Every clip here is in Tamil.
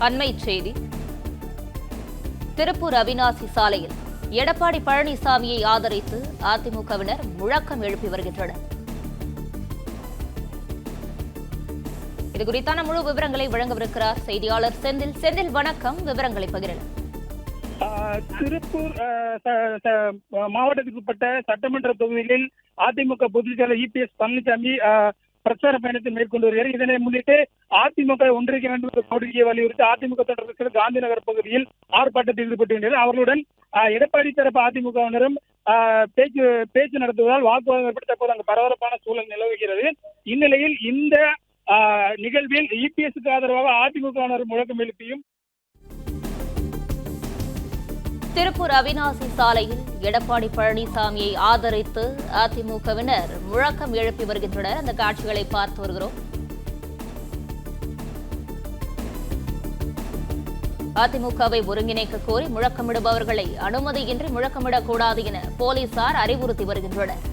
அண்மைச் செய்தி. திருப்பூர் அவிநாசி சாலையில் எடப்பாடி பழனிசாமியை ஆதரித்து அதிமுகவினர் முழக்கம் எழுப்பி வருகின்றனர். இதுகுறித்தான முழு விவரங்களை வழங்கவிருக்கிறார் செய்தியாளர் செந்தில். செந்தில், வணக்கம். விவரங்களை பகிரலாம். திருப்பூர் மாவட்டத்திற்கு உட்பட்ட சட்டமன்ற தொகுதிகளில் அதிமுக பொதுச் செயலர் EPS பழனிசாமி பிரச்சார பயணத்தை மேற்கொண்டு வருகிறார். இதனை முன்னிட்டு அதிமுக ஒன்றிணைக்க வேண்டும் என்ற கோரிக்கையை வலியுறுத்தி அதிமுக தொடர்பு காந்தி நகர் பகுதியில் ஆர்ப்பாட்டத்தில் ஈடுபட்டுள்ளனர். அவர்களுடன் எடப்பாடி தரப்பு அதிமுகவினரும் பேச்சு நடத்துவதால் வாக்குவாதம் ஏற்பட்டு தற்போது அங்கு பரபரப்பான சூழல் நிலவுகிறது. இந்நிலையில் இந்த நிகழ்வில் EPSக்கு ஆதரவாக அதிமுகவினர் முழக்கம் எழுப்பியும் திருப்பூர் அவிநாசி சாலையில் எடப்பாடி பழனிசாமியை ஆதரித்து அதிமுகவினர் முழக்கம் எழுப்பி வருகின்றனர். அந்த காட்சிகளை பார்த்து வருகிறோம். அதிமுகவை ஒருங்கிணைக்க கோரி முழக்கமிடுபவர்களை அனுமதியின்றி முழக்கமிடக்கூடாது என போலீசார் அறிவுறுத்தி வருகின்றனர்.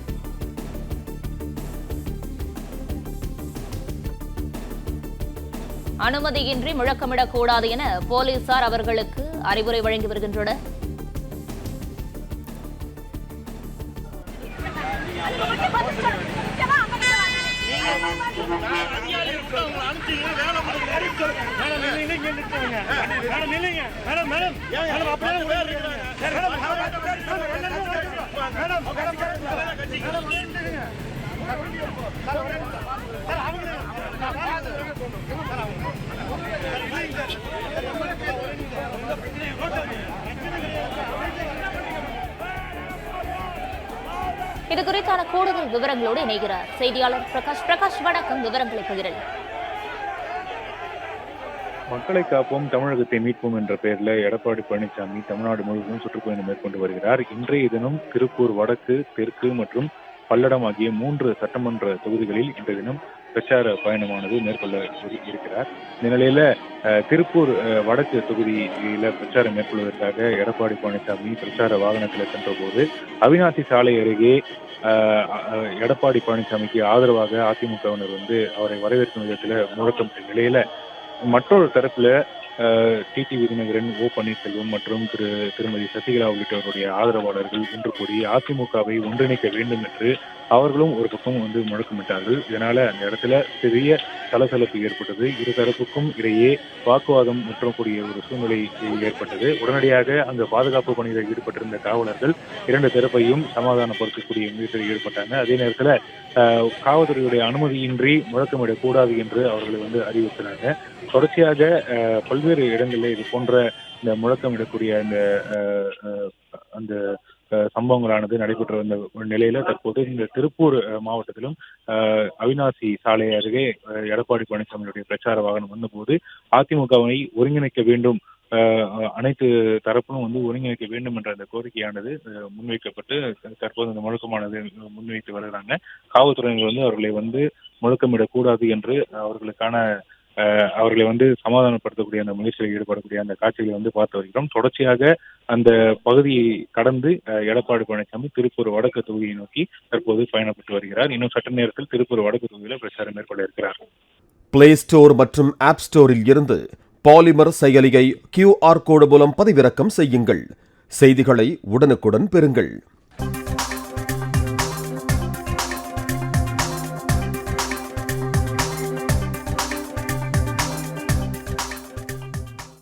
அனுமதியின்றி முழக்கமிடக்கூடாது என போலீசார் அவர்களுக்கு அறிவுரை வழங்கி வருகின்றனர். இது குறித்தான கூடுதல் விவரங்களோடு இணைகிறார் செய்தியாளர் பிரகாஷ். பிரகாஷ், வணக்கம். விவரங்களை பகிரலாம். மக்களை காப்போம், தமிழகத்தை மீட்போம் என்ற பெயரில் எடப்பாடி பழனிசாமி தமிழ்நாடு முழுவதும் சுற்றுப்பயணம் மேற்கொண்டு வருகிறார். இன்றைய தினம் திருப்பூர் வடக்கு, தெற்கு மற்றும் பல்லடம் ஆகிய 3 சட்டமன்ற தொகுதிகளில் இன்றைய தினம் பிரச்சார பயணமானது மேற்கொள்ள இருக்கிறார். இந்த நிலையில திருப்பூர் வடக்கு தொகுதியில பிரச்சாரம் மேற்கொள்வதற்காக எடப்பாடி பழனிசாமி பிரச்சார வாகனத்தில் சென்ற போது அவிநாசி சாலை அருகே எடப்பாடி பழனிசாமிக்கு ஆதரவாக அதிமுகவினர் அவரை வரவேற்கும் விதத்தில் முழக்கமிட்ட நிலையில மற்றொரு தரப்புல டிடிவி விதிநகரன், ஓ பன்னீர்செல்வம் மற்றும் திருமதி சசிகலா உள்ளிட்டவருடைய ஆதரவாளர்கள் ஒன்று கூடி அதிமுகவை ஒன்றிணைக்க வேண்டும் என்று அவர்களும் ஒரு பக்கம் முழக்கமிட்டார்கள். இதனால அந்த இடத்துல பெரிய சலசலப்பு ஏற்பட்டது. இரு தரப்புக்கும் இடையே வாக்குவாதம் முற்றக்கூடிய ஒரு சூழ்நிலை ஏற்பட்டது. உடனடியாக அங்கு பாதுகாப்பு பணியில் ஈடுபட்டிருந்த காவலர்கள் 2 தரப்பையும் சமாதானப்படுத்தக்கூடிய முயற்சியில் ஈடுபட்டாங்க. அதே நேரத்தில் காவல்துறையுடைய அனுமதியின்றி முழக்கமிடக்கூடாது என்று அவர்களை அறிவுறுத்தினாங்க. தொடர்ச்சியாக பல்வேறு இடங்களில் இது போன்ற இந்த முழக்கமிடக்கூடிய அந்த சம்பவங்களானது நடைபெற்று வந்த நிலையில தற்போது இந்த திருப்பூர் மாவட்டத்திலும் அவிநாசி சாலை அருகே எடப்பாடி பழனிசாமியுடைய பிரச்சார வாகனம் வந்தபோது அதிமுகவை ஒருங்கிணைக்க வேண்டும், அனைத்து தரப்பும் ஒருங்கிணைக்க வேண்டும் என்ற அந்த கோரிக்கையானது முன்வைக்கப்பட்டு தற்போது இந்த முழக்கமானது முன்வைத்து வருகிறாங்க. காவல்துறையினர் அவர்களை முழக்கமிடக்கூடாது என்று அவர்களை சமாதானப்படுத்தக்கூடிய அந்த முயற்சியில் ஈடுபடக்கூடிய அந்த காட்சிகளை பார்த்து வருகிறோம். தொடர்ச்சியாக அந்த பகுதியை கடந்து எடப்பாடி பழனிசாமி திருப்பூர் வடக்கு தொகுதியை நோக்கி தற்போது பயணப்பட்டு வருகிறார். இன்னும் சற்று நேரத்தில் திருப்பூர் வடக்கு தொகுதியில் பிரச்சாரம் மேற்கொள்ள இருக்கிறார். பிளே ஸ்டோர் மற்றும் ஆப் ஸ்டோரில் இருந்து பாலிமர் செயலியை QR கோடு மூலம் பதிவிறக்கம் செய்யுங்கள். செய்திகளை உடனுக்குடன் பெறுங்கள்.